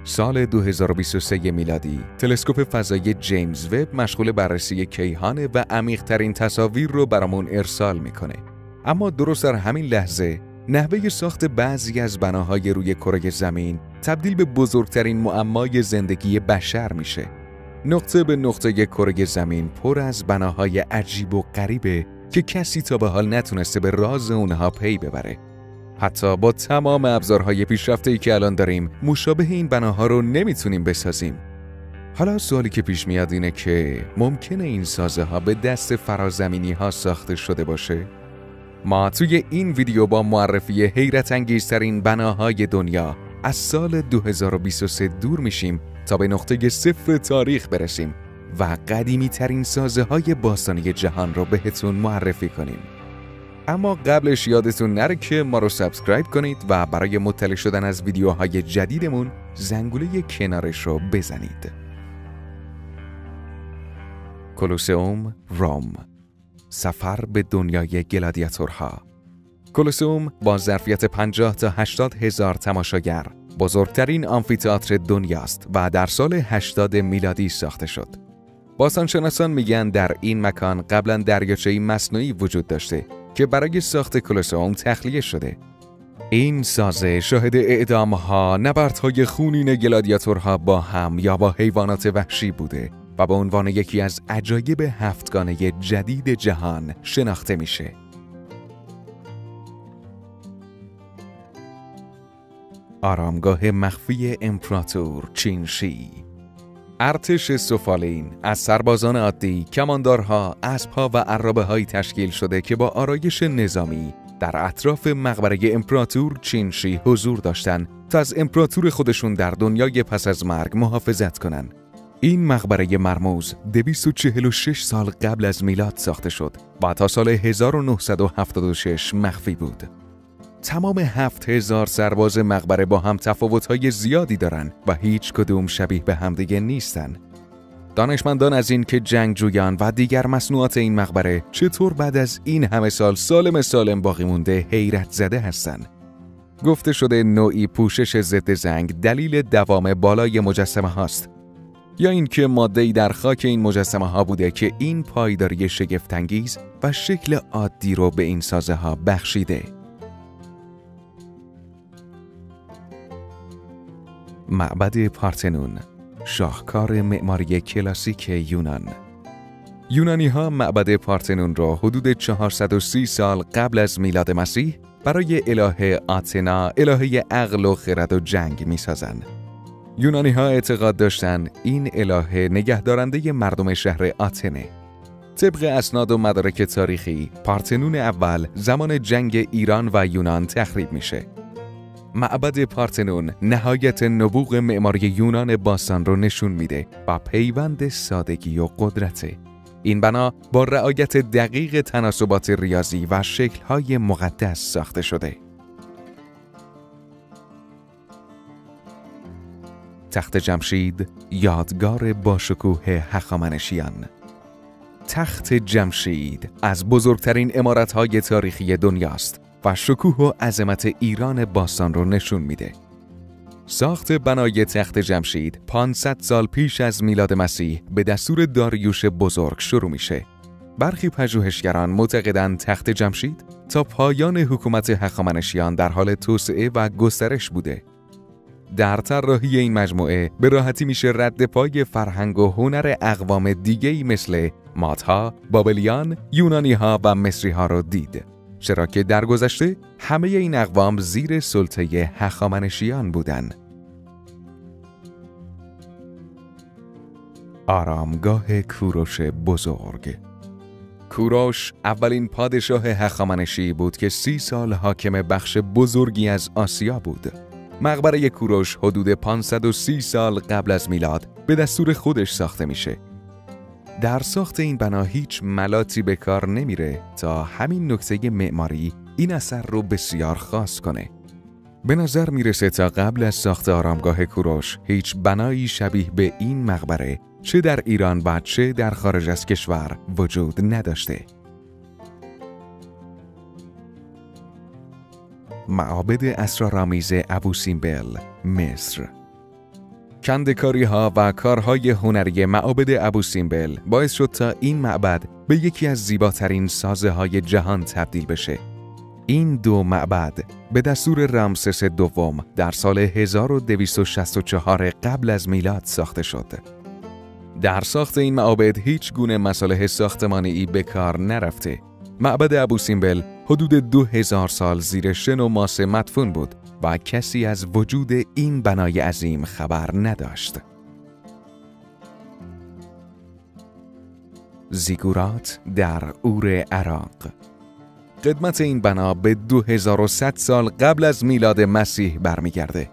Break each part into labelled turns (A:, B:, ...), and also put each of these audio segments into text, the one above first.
A: سال 2023 میلادی، تلسکوپ فضایی جیمز وب مشغول بررسی کیهان و عمیق‌ترین تصاویر رو برامون ارسال میکنه. اما درست در همین لحظه، نحوه ساخت بعضی از بناهای روی کره زمین تبدیل به بزرگترین معمای زندگی بشر میشه. نقطه به نقطه کره زمین پر از بناهای عجیب و غریبه که کسی تا به حال نتونسته به راز اونها پی ببره. حتی با تمام ابزارهای پیشرفته‌ای که الان داریم، مشابه این بناها رو نمیتونیم بسازیم. حالا سوالی که پیش میاد اینه که ممکنه این سازه ها به دست فرازمینی ها ساخته شده باشه؟ ما توی این ویدیو با معرفی حیرت انگیزترین بناهای دنیا از سال 2023 دور میشیم تا به نقطه صفر تاریخ برسیم و قدیمی ترین سازه های باستانی جهان رو بهتون معرفی کنیم. اما قبلش یادتون نره که ما رو سابسکرایب کنید و برای مطلع شدن از ویدیوهای جدیدمون زنگوله کنارش رو بزنید. کلوسئوم، روم. سفر به دنیای گلادیاتورها. کلوسئوم با ظرفیت 50 تا 80 هزار تماشاگر بزرگترین آمفی‌تئاتر دنیاست و در سال 80 میلادی ساخته شد. باستانشناسان میگن در این مکان قبلا دریاچه‌ای مصنوعی وجود داشته که برای ساخت کلوسئوم تخلیه شده. این سازه شاهد اعدام‌ها، نبردهای خونین گلادیاتورها با هم یا با حیوانات وحشی بوده و به عنوان یکی از عجایب هفتگانه جدید جهان شناخته میشه. آرامگاه مخفی امپراتور چینشی. ارتش سفالین از سربازان عادی، کماندارها، اسب‌ها و عرابه‌هایی تشکیل شده که با آرایش نظامی در اطراف مقبره امپراتور چینشی حضور داشتند تا از امپراتور خودشون در دنیای پس از مرگ محافظت کنند. این مقبره مرموز 246 سال قبل از میلاد ساخته شد و تا سال 1976 مخفی بود. تمام 7000 سرباز مقبره با هم تفاوت‌های زیادی دارن و هیچ کدوم شبیه به همدیگه نیستن. دانشمندان از این که جنگجویان و دیگر مصنوعات این مقبره چطور بعد از این همه سال سالم باقی مونده حیرت زده هستن. گفته شده نوعی پوشش ضد زنگ دلیل دوام بالای مجسمه هاست، یا اینکه ماده‌ای در خاک این مجسمه ها بوده که این پایداری شگفت‌انگیز و شکل عادی رو به این سازه ها بخشیده. معبد پارتنون، شاهکار معماری کلاسیک یونان. یونانی‌ها معبد پارتنون را حدود 430 سال قبل از میلاد مسیح برای الهه آتنا، الهه عقل و خرد و جنگ می‌سازند. یونانی‌ها اعتقاد داشتند این الهه نگهدارنده مردم شهر آتنه. طبق اسناد و مدارک تاریخی، پارتنون اول زمان جنگ ایران و یونان تخریب میشه. معبد پارتنون نهایت نبوغ معماری یونان باستان رو نشون میده و پیوند سادگی و قدرته. این بنا با رعایت دقیق تناسبات ریاضی و شکل‌های مقدس ساخته شده. تخت جمشید، یادگار باشکوه هخامنشیان. تخت جمشید از بزرگترین عمارت‌های تاریخی دنیاست و شکوه و عظمت ایران باستان رو نشون میده. ساخت بنای تخت جمشید 500 سال پیش از میلاد مسیح به دستور داریوش بزرگ شروع میشه. برخی پژوهشگران معتقدند تخت جمشید تا پایان حکومت هخامنشیان در حال توسعه و گسترش بوده. در طراحی این مجموعه به راحتی میشه رد پای فرهنگ و هنر اقوام دیگه‌ای مثل مادها، بابلیان، یونانی‌ها و مصری‌ها رو دید. چرا که در گذشته همه این اقوام زیر سلطه هخامنشیان بودند. آرامگاه کوروش بزرگ. کوروش اولین پادشاه هخامنشی بود که 30 سال حاکم بخش بزرگی از آسیا بود. مقبره کوروش حدود 530 سال قبل از میلاد به دستور خودش ساخته میشه. در ساخت این بنا هیچ ملاتی به کار نمیره تا همین نکته معماری این اثر رو بسیار خاص کنه. به نظر میرسه تا قبل از ساخت آرامگاه کوروش هیچ بنایی شبیه به این مقبره چه در ایران و چه در خارج از کشور وجود نداشته. معابد اسرارآمیز ابوسیمبل، مصر. کنده‌کاری‌ها و کارهای هنری معابد ابوسیمبل باعث شد تا این معبد به یکی از زیباترین سازه‌های جهان تبدیل بشه. این دو معبد به دستور رامسس دوم در سال 1264 قبل از میلاد ساخته شد. در ساخت این معابد هیچ گونه مصالح ساختمانی به کار نرفته. معبد ابوسیمبل حدود 2000 سال زیر شن و ماس مدفون بود و کسی از وجود این بنای عظیم خبر نداشت. زیگورات در اور عراق. قدمت این بنا به 2100 سال قبل از میلاد مسیح برمیگرده.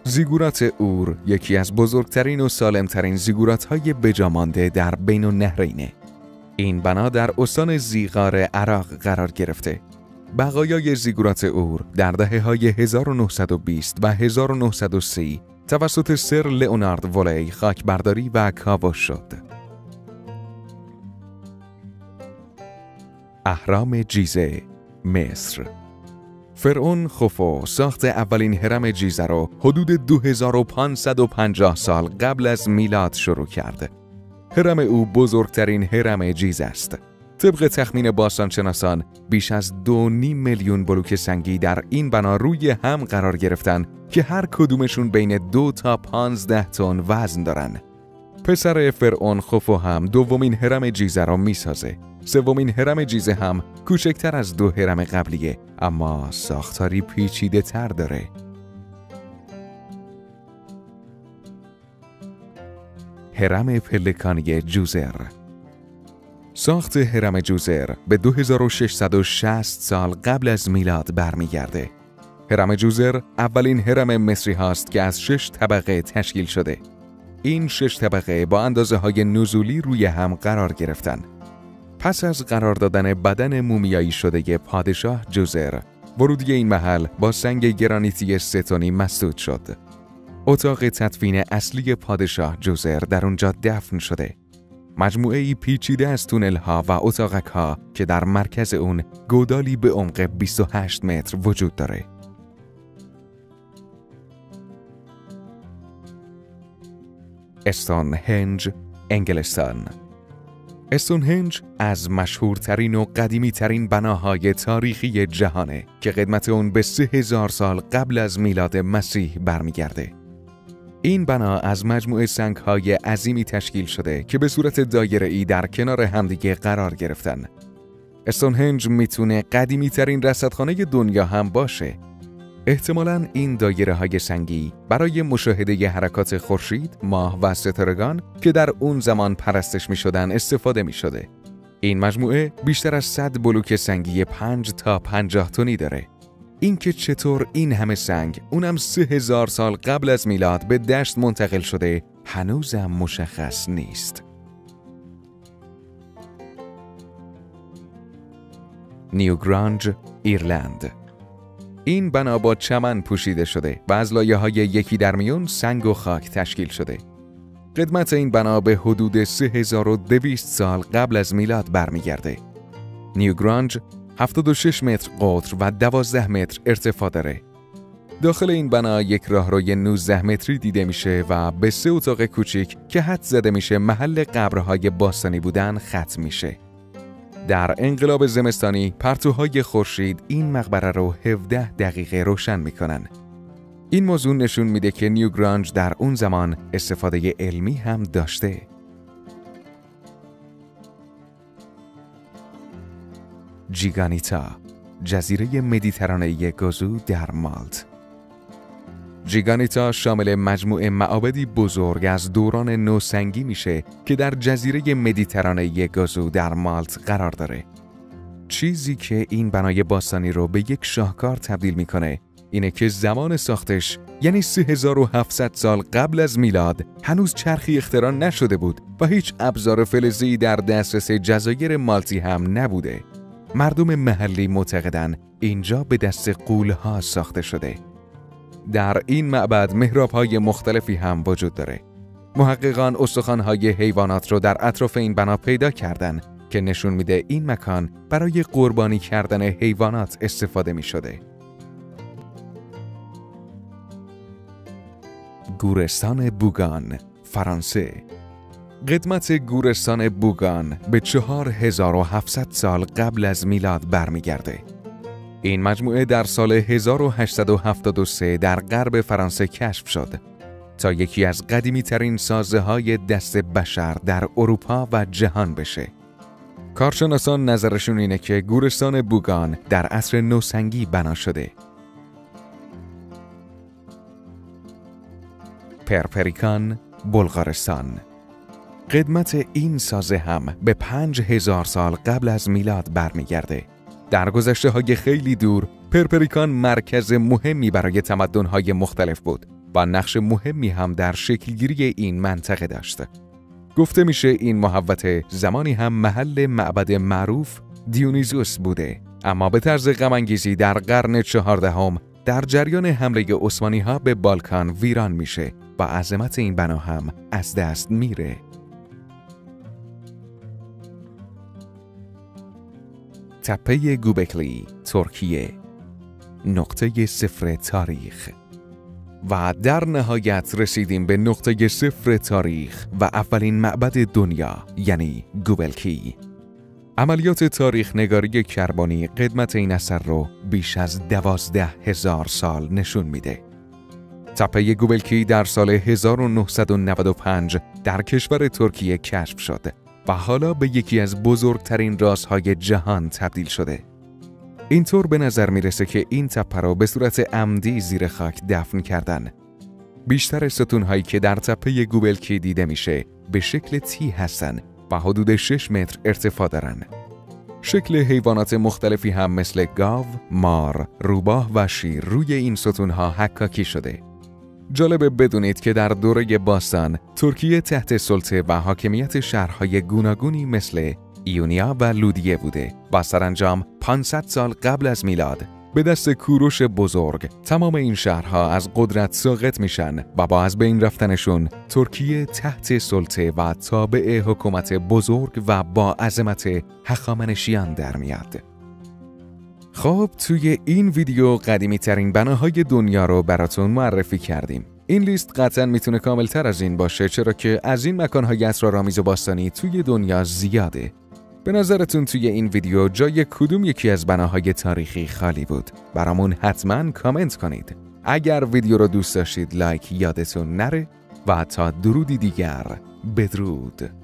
A: زیگورات اور یکی از بزرگترین و سالمترین زیگورات‌های بجامانده در بین النهرینه. این بنا در استان زیغار عراق قرار گرفته. بقایای زیگورات اور در دهه‌های 1920 و 1930 توسط سر لئونارد ولی خاکبرداری و کاوش شد. اهرام جیزه، مصر. فرعون خوفو ساخت اولین هرم جیزه را حدود 2550 سال قبل از میلاد شروع کرد. هرم او بزرگترین هرم جیزه است. طبق تخمین باستانشناسان بیش از 2.5 میلیون بلوک سنگی در این بنا روی هم قرار گرفتن که هر کدومشون بین 2 تا 15 تن وزن دارن. پسر فرعون خوفو هم دومین هرم جیزه را میسازه. سومین هرم جیزه هم کوچکتر از 2 هرم قبلیه، اما ساختاری پیچیده تر داره. هرم پلکانی جوزر. ساخت هرم جوزر به 2660 سال قبل از میلاد برمیگرده. هرم جوزر اولین هرم مصری هاست که از 6 طبقه تشکیل شده. این 6 طبقه با اندازه‌های نزولی روی هم قرار گرفتن. پس از قرار دادن بدن مومیایی شده پادشاه جوزر، ورودی این محل با سنگ گرانیتی 3 تنی مسدود شد. اتاق تدفین اصلی پادشاه جوزر در اونجا دفن شده. مجموعه‌ای پیچیده از تونل‌ها و اتاقک‌ها که در مرکز اون گودالی به عمق 28 متر وجود داره. استونهنج، انگلستان. استونهنج از مشهورترین و قدیمی‌ترین بناهای تاریخی جهانه که قدمت اون به 3000 سال قبل از میلاد مسیح برمیگرده. این بنا از مجموعه سنگ‌های عظیمی تشکیل شده که به صورت دایره‌ای در کنار همدیگه قرار گرفتن. استونهنج میتونه قدیمی‌ترین رصدخانه دنیا هم باشه. احتمالاً این دایره‌های سنگی برای مشاهده حرکات خورشید، ماه و ستارگان که در اون زمان پرستش می‌شدن استفاده می‌شده. این مجموعه بیشتر از 100 بلوک سنگی 5 تا 50 تنی داره. اینکه چطور این همه سنگ، اونم 3000 سال قبل از میلاد به دشت منتقل شده، هنوزم مشخص نیست. نیوگرانج، ایرلند. این بنا با چمن پوشیده شده و از لایه‌های یکی در میون سنگ و خاک تشکیل شده. قدمت این بنا به حدود 3200 سال قبل از میلاد برمیگرده. نیوگرانج 76 متر قطر و 12 متر ارتفاع داره. داخل این بنا یک راهروی 19 متری دیده میشه و به 3 اتاق کوچیک که حد زده میشه محل قبرهای باستانی بودن ختم میشه. در انقلاب زمستانی پرتوهای خورشید این مقبره رو 17 دقیقه روشن میکنن. این موضوع نشون میده که نیوگرانج در اون زمان استفاده علمی هم داشته. جیگانیتا، جزیره مدیترانه‌ای گوزو در مالت. جیگانیتا شامل مجموعه معابدی بزرگ از دوران نوسنگی میشه که در جزیره مدیترانه‌ای گوزو در مالت قرار داره. چیزی که این بنای باستانی رو به یک شاهکار تبدیل میکنه اینه که زمان ساختش، یعنی 3700 سال قبل از میلاد، هنوز چرخی اختراع نشده بود و هیچ ابزار فلزی در دسترس جزایر مالتی هم نبوده. مردم محلی معتقدن اینجا به دست غول‌ها ساخته شده. در این معبد محراب‌های مختلفی هم وجود داره. محققان استخوان‌های حیوانات رو در اطراف این بنا پیدا کردن که نشون میده این مکان برای قربانی کردن حیوانات استفاده می شده. گورستان بوگان، فرانسه. قدمت گورستان بوگان به 4700 سال قبل از میلاد برمیگرده. این مجموعه در سال 1873 در غرب فرانسه کشف شد تا یکی از قدیمی‌ترین سازه‌های دست بشر در اروپا و جهان بشه. کارشناسان نظرشون اینه که گورستان بوگان در عصر نوسنگی بنا شده. پرپریکان، بلغارستان. قدمت این سازه هم به 5000 سال قبل از میلاد برمیگرده. در گذشته‌های خیلی دور، پرپریکان مرکز مهمی برای تمدن‌های مختلف بود و نقش مهمی هم در شکلگیری این منطقه داشت. گفته میشه این محوطه زمانی هم محل معبد معروف دیونیزوس بوده، اما به طرز غم‌انگیزی در قرن 14 در جریان حمله عثمانی‌ها به بالکان ویران میشه و عظمت این بنا هم از دست میره. تپه گوبکلی، ترکیه. نقطه صفر تاریخ. و در نهایت رسیدیم به نقطه صفر تاریخ و اولین معبد دنیا، یعنی گوبلکی. عملیات تاریخ نگاری کربنی قدمت این اثر رو بیش از 12000 سال نشون میده. تپه گوبلکی در سال 1995 در کشور ترکیه کشف شد و حالا به یکی از بزرگترین رازهای جهان تبدیل شده. اینطور به نظر میرسه که این تپه را به صورت عمدی زیر خاک دفن کردن. بیشتر ستونهایی که در تپه گوبلکی دیده میشه به شکل تی هستن و حدود 6 متر ارتفاع دارن. شکل حیوانات مختلفی هم مثل گاو، مار، روباه و شیر روی این ستونها حکاکی شده. جالبه بدونید که در دوره باستان ترکیه تحت سلطه و حاکمیت شهرهای گوناگونی مثل ایونیا و لودیه بوده و سرانجام 500 سال قبل از میلاد به دست کوروش بزرگ تمام این شهرها از قدرت ساقط میشن و با از بین رفتنشون ترکیه تحت سلطه و تابع حکومت بزرگ و با عظمت هخامنشیان در میاد. خب توی این ویدیو قدیمی ترین بناهای دنیا رو براتون معرفی کردیم. این لیست قطعاً میتونه کاملتر از این باشه، چرا که از این مکانهای اسرارآمیز و باستانی توی دنیا زیاده. به نظرتون توی این ویدیو جای کدوم یکی از بناهای تاریخی خالی بود؟ برامون حتماً کامنت کنید. اگر ویدیو رو دوست داشتید لایک یادتون نره و تا درودی دیگر بدرود.